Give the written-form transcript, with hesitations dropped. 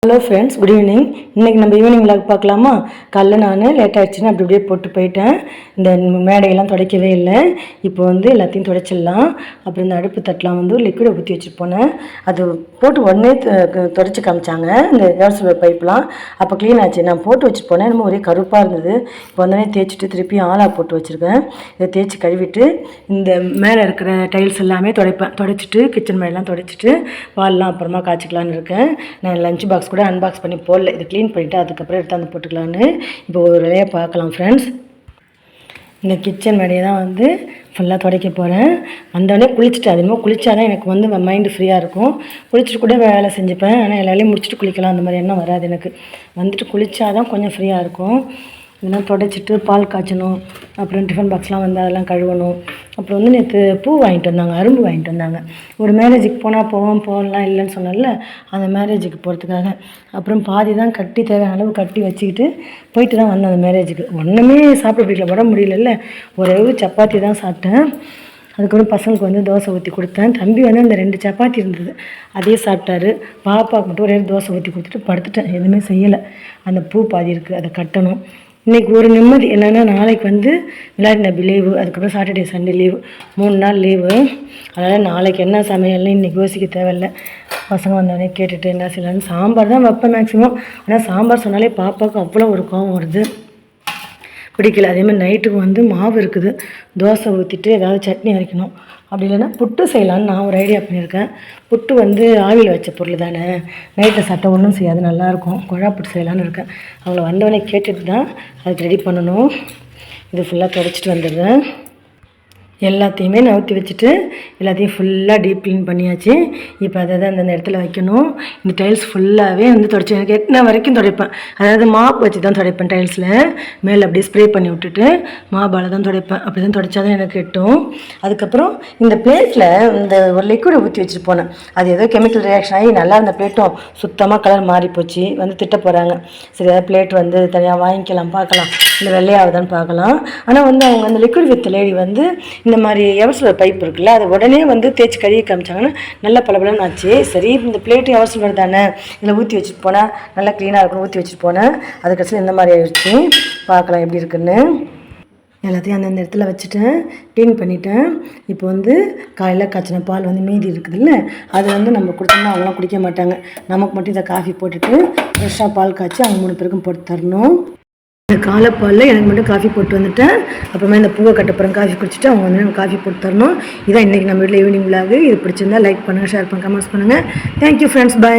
Hello friends, good evening. இன்றைக்கி நம்ம evening vlog பார்க்கலாமா? காலைல நான் லேட் ஆகிடுச்சின்னு அப்படி அப்படியே போட்டு போயிட்டேன். இந்த மேடையெல்லாம் துடைக்கவே இல்லை. இப்போ எல்லாத்தையும் துடைச்சிடலாம். அப்புறம் இந்த அடுப்பு தட்டலாம் லிக்விடை ஊற்றி வச்சுட்டு போனேன். அது போட்டு உடனே துடைச்சி காமிச்சாங்க இந்த ஏர் பைப்லாம். அப்போ க்ளீன் ஆச்சு. நான் போட்டு வச்சுட்டு போனேன். இன்னும் ஒரே கருப்பாக இருந்தது. இப்போ வந்தோடனே தேய்ச்சிட்டு திருப்பி ஆளாக போட்டு வச்சுருக்கேன். இதை தேய்ச்சி கழுவிட்டு இந்த மேலே இருக்கிற டைல்ஸ் எல்லாமே துடைச்சிட்டு கிச்சன் மேலாம் துடைச்சிட்டு வால்லாம் அப்புறமா காய்ச்சிக்கலான்னு இருக்கேன். நான் லஞ்ச் பாக்ஸ் கூட அன்பாக்ஸ் பண்ணி போடல. இது க்ளீன் பண்ணிவிட்டு அதுக்கப்புறம் எடுத்தாந்து போட்டுக்கலான்னு இப்போ ஒரு வேலையை பார்க்கலாம் ஃப்ரெண்ட்ஸ். இந்த கிச்சன் மேடையை தான் ஃபுல்லாக துடைக்க போகிறேன். வந்தோடனே குளிச்சுட்டு அதிகமாக குளித்தா தான் எனக்கு மைண்டு ஃப்ரீயாக இருக்கும். குளிச்சுட்டு கூட வேலை செஞ்சுப்பேன். ஆனால் எல்லாரையும் முடிச்சுட்டு குளிக்கலாம் அந்த மாதிரி எண்ணம் வராது எனக்கு. குளித்தா தான் கொஞ்சம் ஃப்ரீயாக இருக்கும். இதெல்லாம் துடைச்சிட்டு பால் காய்ச்சணும். அப்புறம் டிஃபன் பாக்ஸ்லாம் அதெல்லாம் கழுவணும். அப்புறம் நேற்று பூ வாங்கிட்டு வந்தாங்க, அரும்பு வாங்கிட்டு வந்தாங்க. ஒரு மேரேஜுக்கு போகலாம் இல்லைன்னு சொன்னால அந்த மேரேஜுக்கு போகிறதுக்காக. அப்புறம் பாதி தான் கட்டி தேவையான அளவு கட்டி வச்சுக்கிட்டு போயிட்டு தான் வந்தேன் அந்த மேரேஜுக்கு. ஒன்றுமே சாப்பிட பிடிக்கல, உடம்பு முடியல. ஒரே சப்பாத்தி தான் சாப்பிட்டேன். அதுக்கப்புறம் பசங்களுக்கு தோசை ஊற்றி கொடுத்தேன். தம்பி அந்த 2 சப்பாத்தி இருந்தது, அதையே சாப்பிட்டாரு. பாப்பாவுக்கு மட்டும் ஒரே தோசை ஊற்றி கொடுத்துட்டு படுத்துட்டேன். எதுவுமே செய்யலை. அந்த பூ பாதி இருக்குது, அதை கட்டணும். இன்றைக்கி ஒரு நிம்மதி என்னென்னா, நாளைக்கு விளையாடி நபி லீவு, அதுக்கப்புறம் சாட்டர்டே சண்டே லீவு, 3 நாள் லீவு. அதனால் நாளைக்கு என்ன சமையல்னு இன்றைக்கி யோசிக்க தேவையில்லை. பசங்க வந்தோடனே கேட்டுட்டு என்ன செய்யலான்னு சாம்பார் தான் வைப்பேன் மேக்ஸிமம். ஆனால் சாம்பார் சொன்னாலே பாப்பாவுக்கு அவ்வளோ ஒரு கோவம் வருது, பிடிக்கல. அதேமாதிரி நைட்டுக்கு மாவு இருக்குது, தோசை ஊற்றிட்டு ஏதாவது சட்னி அரைக்கணும். அப்படி இல்லைன்னா புட்டு செய்யலான்னு நான் ஒரு ஐடியா பண்ணியிருக்கேன். புட்டு ஆவியில் வச்ச பொருள் தானே, நைட்டில் சாப்பிட்டா ஒன்றும் செய்யாது, நல்லாயிருக்கும். குழா புட்டு செய்யலான்னு இருக்கேன். அவங்கள வந்தவொடனே கேட்டுட்டு தான் அதுக்கு ரெடி பண்ணணும். இது ஃபுல்லாக துடைச்சிட்டு வந்துடுறேன். எல்லாத்தையுமே நவுத்தி வச்சுட்டு எல்லாத்தையும் ஃபுல்லாக டீப் க்ளீன் பண்ணியாச்சு. இப்போ அதை தான் அந்த இடத்துல வைக்கணும். இந்த டைல்ஸ் ஃபுல்லாகவே துடைச்சி எனக்கு எட்டின வரைக்கும் துடைப்பேன். அதாவது மாப் வச்சு தான் துடைப்பேன். டைல்ஸில் மேலே அப்படியே ஸ்ப்ரே பண்ணி விட்டுட்டு மாபால் தான் துடைப்பேன். அப்படி தான் துடைச்சா தான் எனக்கு எட்டும். அதுக்கப்புறம் இந்த பிளேட்டில் இந்த ஒரு லிக்விடை ஊற்றி வச்சுட்டு போனேன். அது ஏதோ கெமிக்கல் ரியாக்ஷன் ஆகி நல்லா இருந்த பிளேட்டும் சுத்தமாக கலர் மாறி போச்சு. திட்ட போகிறாங்க. சரி, ஏதாவது பிளேட் தனியாக வாங்கிக்கலாம், பார்க்கலாம், இல்லை வெள்ளையாகுதான்னு பார்க்கலாம். ஆனால் அவங்க அந்த லிக்விட் வித் லேடி இந்த மாதிரி எவர்சில்வர் பைப் இருக்குல்ல, அது உடனே தேய்ச்சி கழுவி காமிச்சாங்கன்னா நல்லா பளபளன்னு ஆச்சு. சரி, இந்த பிளேட்டு எவர்சில்வர் தானே, இதில் ஊற்றி வச்சுட்டு போனால் நல்லா க்ளீனாக இருக்கும். ஊற்றி வச்சுட்டு போனேன். அதுக்கடுத்து இந்த மாதிரி ஆயிடுச்சு. பார்க்கலாம் எப்படி இருக்குன்னு. எல்லாத்தையும் அந்தந்த இடத்துல வச்சுட்டேன், க்ளீன் பண்ணிட்டேன். இப்போ காலையில் காய்ச்சின பால் மீதி இருக்குதுல்ல, அது நம்ம கொடுத்தோம்னா அவங்களாம் குடிக்க மாட்டாங்க. நமக்கு மட்டும் இதை காஃபி போட்டுட்டு ஃப்ரெஷ்ஷாக பால் காய்ச்சி அவங்க 3 பேருக்கும் போட்டு தரணும். இந்த காலைப்பாலில் எனக்கு மட்டும் காஃபி போட்டு வந்துட்டேன். அப்புறமா இந்த பூவை கட்டப்புறம் காஃபி குடிச்சிட்டு அவங்க நம்ம காஃபி போட்டு தரணும். இதான் இன்றைக்கி நம்ம வீட்டில் ஈவினிங் விளாக். இது பிடிச்சிருந்தா லைக் பண்ணுங்கள், ஷேர் பண்ணுங்கள், கமெண்ட்ஸ் பண்ணுங்கள். Thank you friends, by.